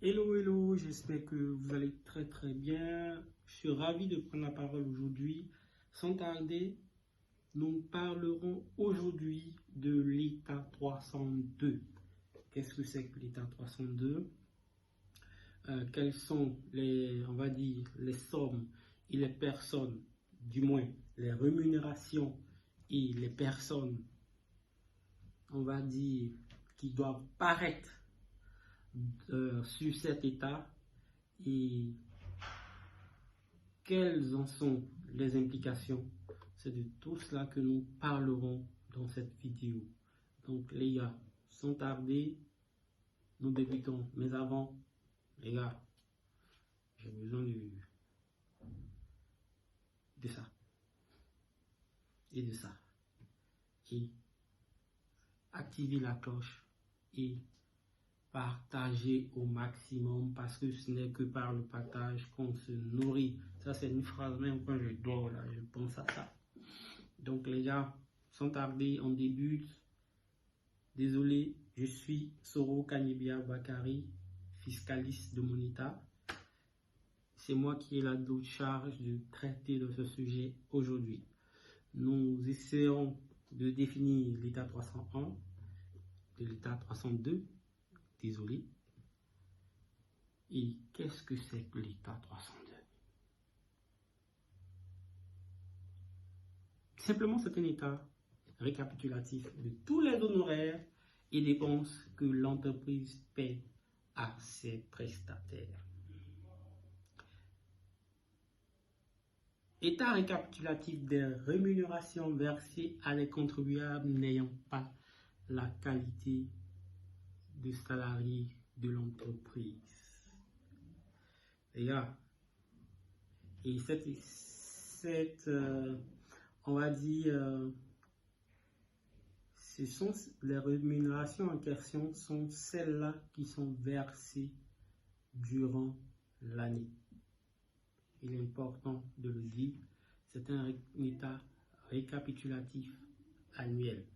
Hello, j'espère que vous allez très bien. Je suis ravi de prendre la parole aujourd'hui. Sans tarder, nous parlerons aujourd'hui de l'état 302. Qu'est-ce que c'est que l'état 302? Quelles sont on va dire, les sommes et les personnes, du moins les rémunérations et les personnes, on va dire, qui doivent paraître sur cet état et quelles en sont les implications. C'est de tout cela que nous parlerons dans cette vidéo. Donc les gars, sans tarder, nous débutons. Mais avant, les gars, j'ai besoin de ça et de ça. Et activer la cloche et partager au maximum, parce que ce n'est que par le partage qu'on se nourrit. Ça, c'est une phrase, même quand je dors, là, je pense à ça. Donc, les gars, sans tarder, on débute. Désolé, je suis Soro Kanibia Bakari, fiscaliste de mon état. C'est moi qui ai la double charge de traiter de ce sujet aujourd'hui. Nous essaierons de définir l'état 301, de l'état 302. Désolé. Et qu'est-ce que c'est que l'état 302? Simplement, c'est un état récapitulatif de tous les honoraires et dépenses que l'entreprise paie à ses prestataires. État récapitulatif des rémunérations versées à des contribuables n'ayant pas la qualité de salarié de l'entreprise. Les gars, et on va dire, ce sont les rémunérations en question sont celles-là qui sont versées durant l'année. Il est important de le dire, c'est un état récapitulatif annuel.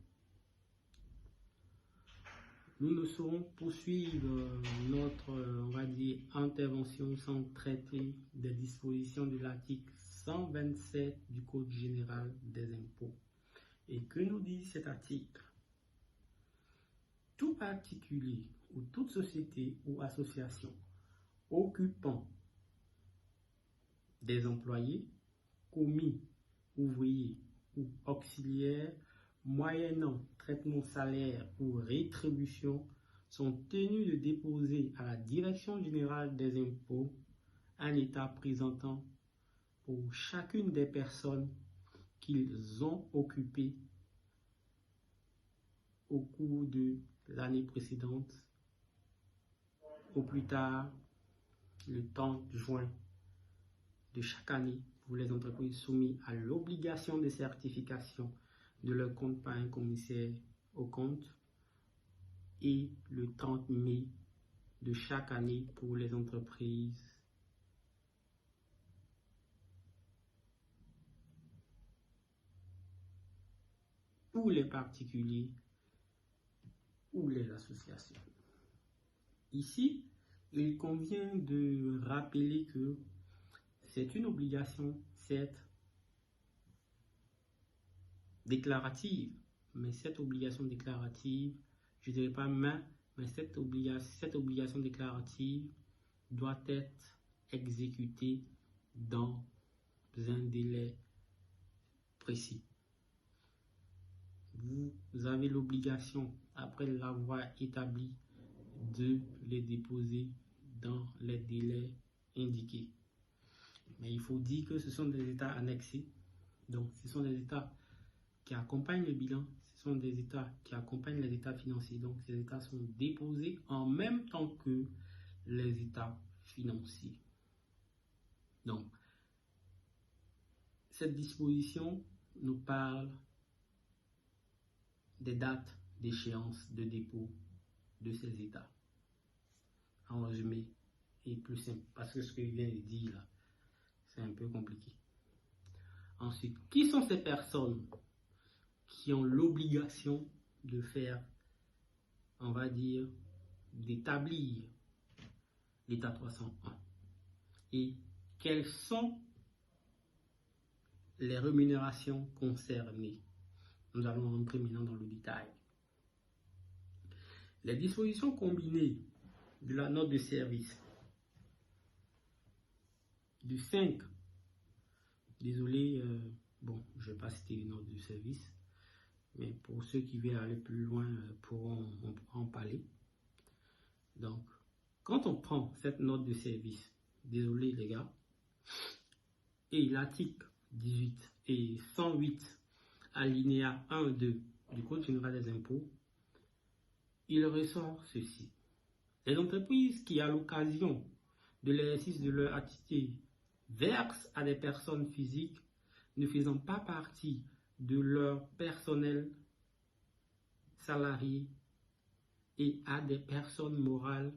Nous ne saurons poursuivre notre, on va dire, intervention sans traiter des dispositions de l'article 127 du Code général des impôts. Et que nous dit cet article? Tout particulier ou toute société ou association occupant des employés, commis, ouvriers ou auxiliaires, moyennant traitement salaire ou rétribution, sont tenus de déposer à la Direction générale des impôts un état présentant pour chacune des personnes qu'ils ont occupées au cours de l'année précédente, au plus tard le 30 juin de chaque année pour les entreprises soumises à l'obligation de certification de leur compte par un commissaire au compte, et le 30 mai de chaque année pour les entreprises ou les particuliers ou les associations. Ici, il convient de rappeler que c'est une obligation, certes, déclarative, mais cette obligation déclarative, je ne dirais pas mais cette obligation déclarative doit être exécutée dans un délai précis. Vous avez l'obligation, après l'avoir établi, de les déposer dans les délais indiqués. Mais il faut dire que ce sont des états annexés. Donc, ce sont des états qui accompagnent le bilan. Ce sont des états qui accompagnent les états financiers. Donc, ces états sont déposés en même temps que les états financiers. Donc, cette disposition nous parle des dates d'échéance de dépôt de ces états. En résumé, et plus simple, parce que ce que je viens de dire là, c'est un peu compliqué. Ensuite, qui sont ces personnes qui ont l'obligation de faire, on va dire, d'établir l'état 301. Et quelles sont les rémunérations concernées? Nous allons rentrer maintenant dans le détail. Les dispositions combinées de la note de service du 5, désolé, bon, je ne vais pas citer les notes de service, mais pour ceux qui veulent aller plus loin, on pourra en parler. Donc, quand on prend cette note de service, désolé les gars, et l'article 18 et 108, alinéa 1, 2 du Code général des impôts, il ressort ceci. Les entreprises qui, à l'occasion de l'exercice de leur activité, versent à des personnes physiques ne faisant pas partie de leur personnel salarié et à des personnes morales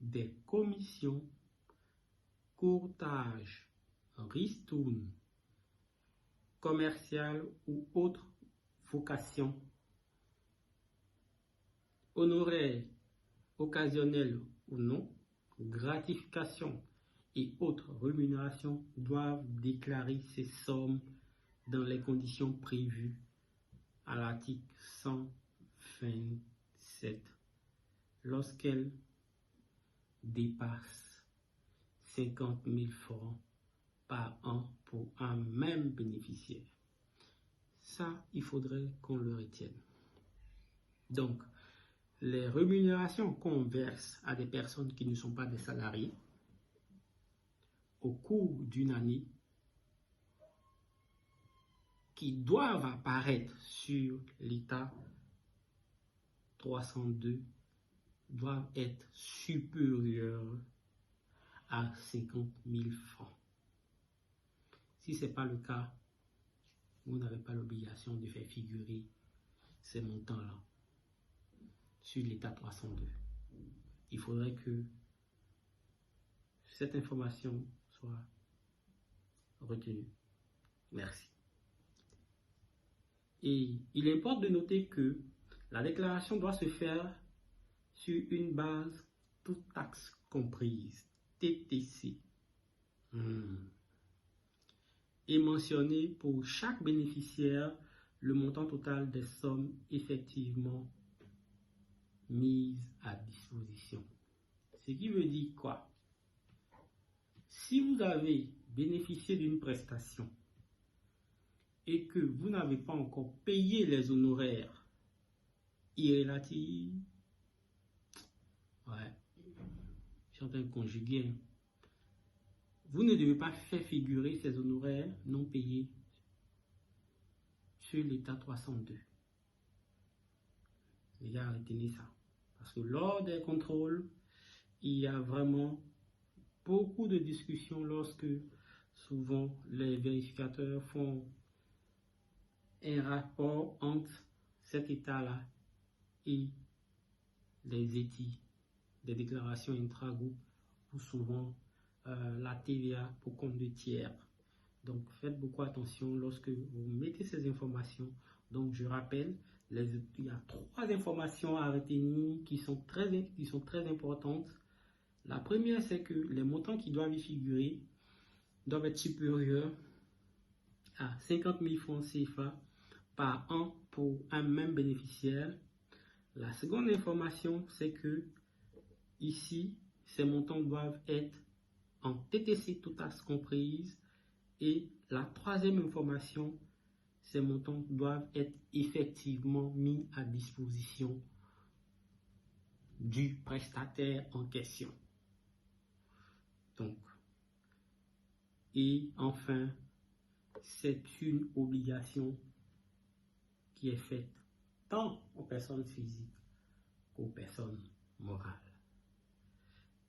des commissions, courtages, ristournes, commerciales ou autres vocations, honoraires, occasionnelles ou non, gratifications et autres rémunérations doivent déclarer ces sommes dans les conditions prévues à l'article 127 lorsqu'elles dépassent 50 000 francs par an pour un même bénéficiaire. Ça, il faudrait qu'on le retienne. Donc, les rémunérations qu'on verse à des personnes qui ne sont pas des salariés au cours d'une année, qui doivent apparaître sur l'état 302, doivent être supérieures à 50 000 francs. Si ce n'est pas le cas, vous n'avez pas l'obligation de faire figurer ces montants-là sur l'état 302. Il faudrait que cette information soit retenue. Merci. Et il importe de noter que la déclaration doit se faire sur une base toute taxe comprise, TTC, et mentionner pour chaque bénéficiaire le montant total des sommes effectivement mises à disposition. Ce qui veut dire quoi? Si vous avez bénéficié d'une prestation et que vous n'avez pas encore payé les honoraires irrélatifs, je suis en train de conjuguer, vous ne devez pas faire figurer ces honoraires non payés sur l'état 302. Les gars, retenez ça. Parce que lors des contrôles, il y a vraiment beaucoup de discussions lorsque souvent les vérificateurs font un rapport entre cet état-là et les ETI, des déclarations intra-groupes, ou souvent la TVA pour compte de tiers. Donc faites beaucoup attention lorsque vous mettez ces informations. Donc je rappelle, il y a 3 informations à retenir qui sont très importantes. La première, c'est que les montants qui doivent y figurer doivent être supérieurs à 50 000 francs CFA par an pour un même bénéficiaire. La seconde information, c'est que ici, ces montants doivent être en TTC toutes taxes comprises. Et la troisième information, ces montants doivent être effectivement mis à disposition du prestataire en question. Donc, et enfin, c'est une obligation qui est faite tant aux personnes physiques qu'aux personnes morales.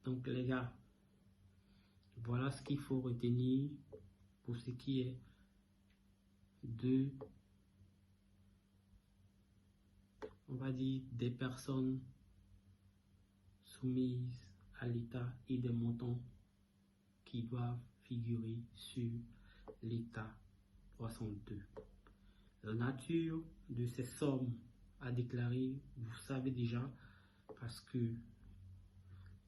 Donc les gars, voilà ce qu'il faut retenir pour ce qui est de, on va dire, des personnes soumises à l'État et des montants qui doivent figurer sur l'état 302. La nature de ces sommes à déclarer, vous savez déjà, parce que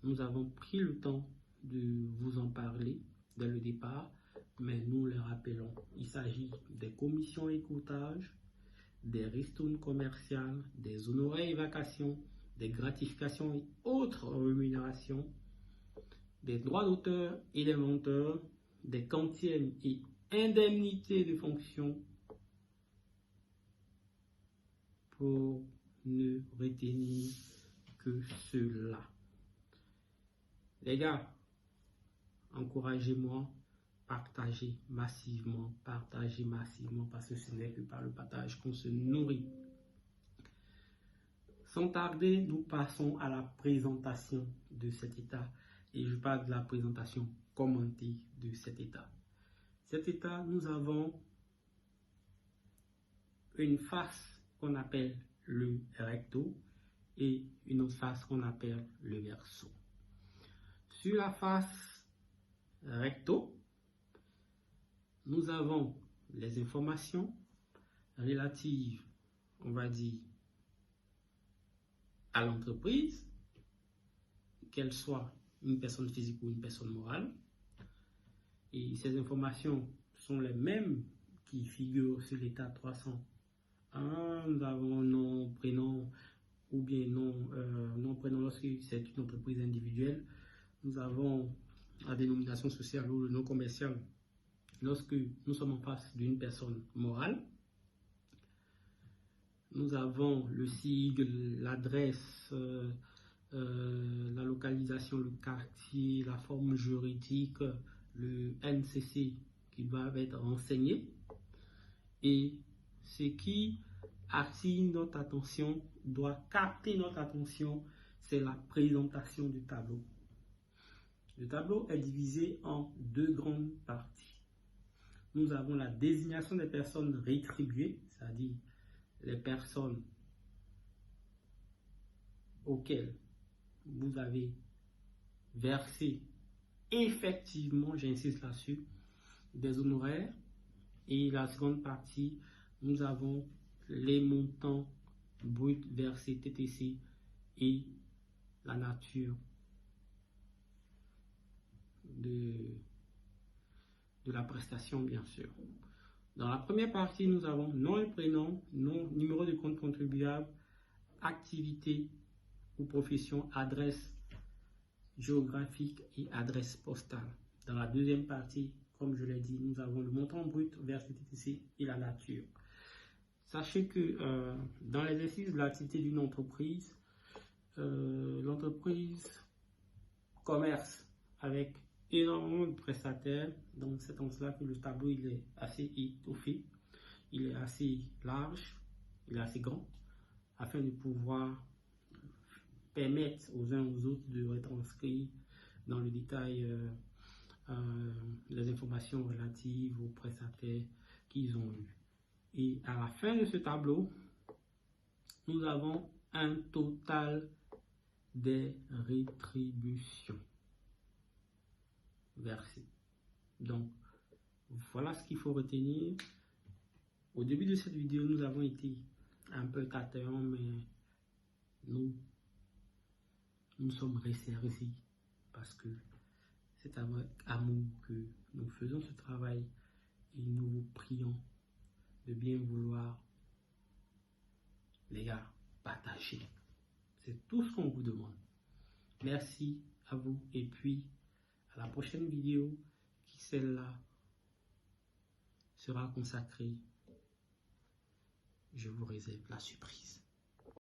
Nous avons pris le temps de vous en parler dès le départ, mais nous le rappelons. Il s'agit des commissions écoutages, des ristournes commerciales, des honoraires et vacations, des gratifications et autres rémunérations, des droits d'auteur et d'inventeur, des quantièmes et indemnités de fonction, pour ne retenir que cela. Les gars, encouragez-moi, partagez massivement, parce que ce n'est que par le partage qu'on se nourrit. Sans tarder, nous passons à la présentation de cet état. Et je parle de la présentation commentée de cet état. Cet état, nous avons une face qu'on appelle le recto et une autre face qu'on appelle le verso. Sur la face recto, nous avons les informations relatives, on va dire, à l'entreprise, qu'elle soit une personne physique ou une personne morale. Et ces informations sont les mêmes qui figurent sur l'état 301. Nous avons nom, prénom, ou bien nom, prénom lorsque c'est une entreprise individuelle. Nous avons la dénomination sociale ou le nom commercial lorsque nous sommes en face d'une personne morale. Nous avons le sigle, l'adresse, la localisation, le quartier, la forme juridique, le NCC qui doivent être renseignés. Et ce qui attire notre attention, doit capter notre attention, c'est la présentation du tableau. Le tableau est divisé en deux grandes parties. Nous avons la désignation des personnes rétribuées, c'est-à-dire les personnes auxquelles vous avez versé effectivement, j'insiste là-dessus, des honoraires. Et la seconde partie, nous avons les montants bruts versés TTC et la nature de la prestation, bien sûr. Dans la première partie, nous avons nom et prénom, nom, numéro de compte contribuable, activité ou profession, adresse géographique et adresse postale. Dans la deuxième partie, comme je l'ai dit, nous avons le montant brut versé TTC et la nature. Sachez que dans l'exercice de l'activité d'une entreprise, l'entreprise commerce avec énormément de prestataires. Donc c'est en cela que le tableau il est assez étoffé, il est assez large, il est assez grand, afin de pouvoir permettre aux uns aux autres de retranscrire dans le détail les informations relatives aux prestataires qu'ils ont eu. Et à la fin de ce tableau, nous avons un total des rétributions versées. Donc, voilà ce qu'il faut retenir. Au début de cette vidéo, nous avons été un peu tâteurs, mais nous sommes resserrés parce que c'est avec amour que nous faisons ce travail et nous vous prions de bien vouloir, les gars, partager. C'est tout ce qu'on vous demande. Merci à vous et puis à la prochaine vidéo qui, celle-là, sera consacrée. Je vous réserve la surprise.